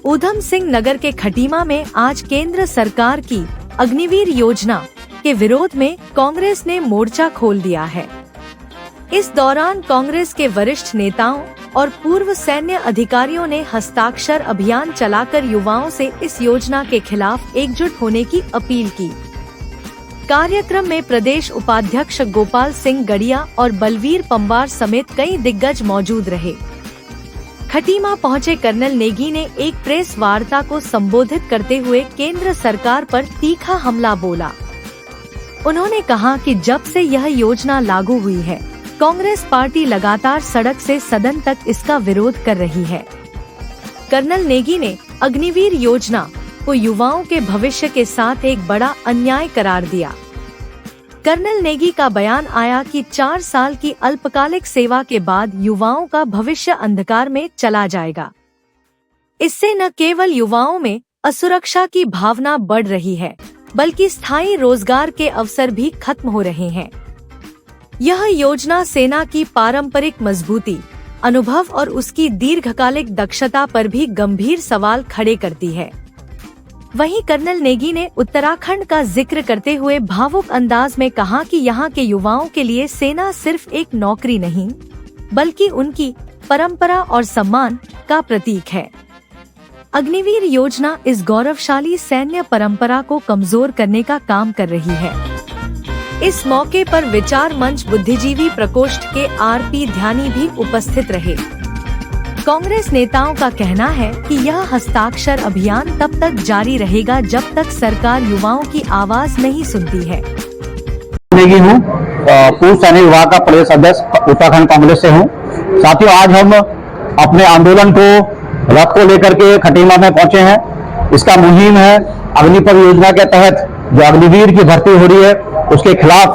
ऊधम सिंह नगर के खटीमा में आज केंद्र सरकार की अग्निवीर योजना के विरोध में कांग्रेस ने मोर्चा खोल दिया है। इस दौरान कांग्रेस के वरिष्ठ नेताओं और पूर्व सैन्य अधिकारियों ने हस्ताक्षर अभियान चलाकर युवाओं से इस योजना के खिलाफ एकजुट होने की अपील की। कार्यक्रम में प्रदेश उपाध्यक्ष गोपाल सिंह गड़िया और बलवीर पंवार समेत कई दिग्गज मौजूद रहे। खटीमा पहुंचे कर्नल नेगी ने एक प्रेस वार्ता को संबोधित करते हुए केंद्र सरकार पर तीखा हमला बोला। उन्होंने कहा कि जब से यह योजना लागू हुई है, कांग्रेस पार्टी लगातार सड़क से सदन तक इसका विरोध कर रही है। कर्नल नेगी ने अग्निवीर योजना को युवाओं के भविष्य के साथ एक बड़ा अन्याय करार दिया। कर्नल नेगी का बयान आया कि 4 साल की अल्पकालिक सेवा के बाद युवाओं का भविष्य अंधकार में चला जाएगा। इससे न केवल युवाओं में असुरक्षा की भावना बढ़ रही है, बल्कि स्थायी रोजगार के अवसर भी खत्म हो रहे हैं। यह योजना सेना की पारंपरिक मजबूती, अनुभव और उसकी दीर्घकालिक दक्षता पर भी गंभीर सवाल खड़े करती है। वहीं कर्नल नेगी ने उत्तराखंड का जिक्र करते हुए भावुक अंदाज में कहा कि यहाँ के युवाओं के लिए सेना सिर्फ एक नौकरी नहीं, बल्कि उनकी परंपरा और सम्मान का प्रतीक है। अग्निवीर योजना इस गौरवशाली सैन्य परंपरा को कमजोर करने का काम कर रही है। इस मौके पर विचार मंच बुद्धिजीवी प्रकोष्ठ के आरपी ध्यानी भी उपस्थित रहे। कांग्रेस नेताओं का कहना है कि यह हस्ताक्षर अभियान तब तक जारी रहेगा जब तक सरकार युवाओं की आवाज नहीं सुनती है। हूँ पूर्व सैनिक विभाग का प्रदेश अध्यक्ष उत्तराखंड कांग्रेस से हूँ। साथियों, आज हम अपने आंदोलन को रथ को लेकर के खटीमा में पहुंचे हैं। इसका मुहिम है अग्निपथ योजना के तहत जो अग्निवीर की भर्ती हो रही है उसके खिलाफ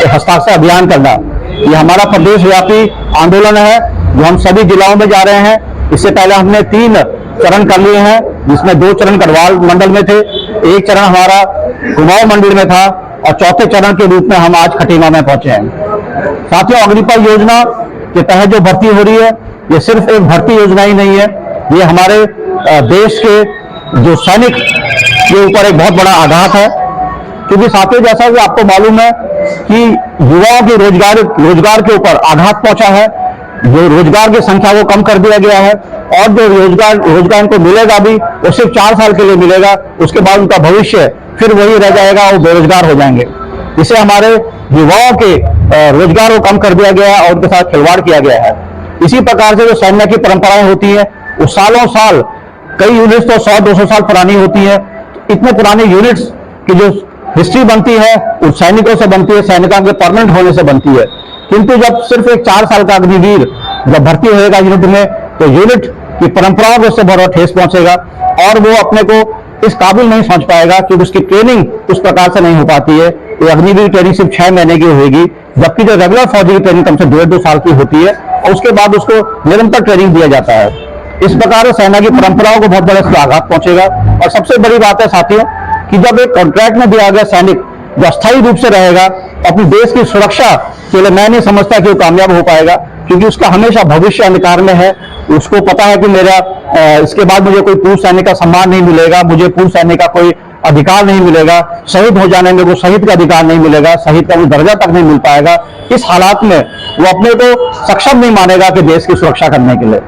हस्ताक्षर अभियान करना। ये हमारा प्रदेश व्यापी आंदोलन है जो हम सभी जिलाओं में जा रहे हैं। इससे पहले हमने 3 चरण कर लिए हैं, जिसमें 2 चरण गढ़वाल मंडल में थे, 1 चरण हमारा कुमाऊं मंडल में था और 4थे चरण के रूप में हम आज खटीमा में पहुंचे हैं। साथियों, अग्निपथ योजना के तहत जो भर्ती हो रही है ये सिर्फ एक भर्ती योजना ही नहीं है, ये हमारे देश के जो सैनिक के ऊपर एक बहुत बड़ा आघात है। क्योंकि साथियों, जैसा कि आपको मालूम है कि युवाओं के रोजगार के ऊपर आघात पहुंचा है, जो रोजगार की संख्या को कम कर दिया गया है और जो रोजगार इनको मिलेगा भी वो सिर्फ 4 साल के लिए मिलेगा। उसके बाद उनका भविष्य फिर वही रह जाएगा और बेरोजगार हो जाएंगे। इसे हमारे युवाओं के रोजगार को कम कर दिया गया है और उनके साथ खिलवाड़ किया गया है। इसी प्रकार से जो सैन्य की परंपराएं होती है वो सालों साल, कई यूनिट्स तो 100-200 साल पुरानी होती है। इतने पुराने यूनिट्स की जो हिस्ट्री बनती है उन सैनिकों से बनती है, सैनिकों के परमानेंट होने से बनती है। किंतु जब सिर्फ एक 4 साल का अग्निवीर जब भर्ती होएगा यूनिट में, तो यूनिट की परंपराओं को उससे बहुत ठेस पहुंचेगा और वो अपने को इस काबिल नहीं समझ पाएगा क्योंकि उसकी ट्रेनिंग उस प्रकार से नहीं हो पाती है। तो अग्निवीर ट्रेनिंग सिर्फ 6 महीने की होगी, जबकि जो रेगुलर फौजी की ट्रेनिंग कम से 1.5-2 साल की होती है और उसके बाद उसको निरंतर ट्रेनिंग दिया जाता है। इस प्रकार सेना की परंपराओं को बहुत बड़ा आघात पहुंचेगा। और सबसे बड़ी बात है साथियों कि जब एक कॉन्ट्रैक्ट में दिया गया सैनिक जो अस्थायी रूप से रहेगा, अपने देश की सुरक्षा के लिए मैं नहीं समझता कि वो कामयाब हो पाएगा, क्योंकि उसका हमेशा भविष्य अंधकार में है। उसको पता है कि मेरा इसके बाद मुझे कोई पूर्व सैनिक का सम्मान नहीं मिलेगा, मुझे पूर्व सैनिक का कोई अधिकार नहीं मिलेगा, शहीद हो जाने में को शहीद का अधिकार नहीं मिलेगा, शहीद का कोई दर्जा तक नहीं मिल पाएगा। इस हालात में वो अपने को सक्षम नहीं मानेगा कि देश की सुरक्षा करने के लिए।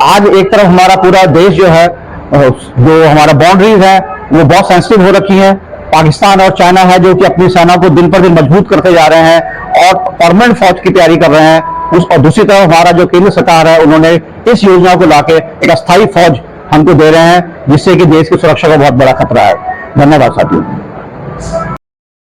आज एक तरफ हमारा पूरा देश जो है, जो हमारा बाउंड्रीज है वो बहुत सेंसिटिव हो रखी है। पाकिस्तान और चाइना है जो कि अपनी सेना को दिन पर दिन मजबूत करते जा रहे हैं और परमानेंट फौज की तैयारी कर रहे हैं। और दूसरी तरफ हमारा जो केंद्र सरकार है उन्होंने इस योजना को लाके एक अस्थायी फौज हमको दे रहे हैं, जिससे कि देश की सुरक्षा का बहुत बड़ा खतरा है। धन्यवाद साथियों।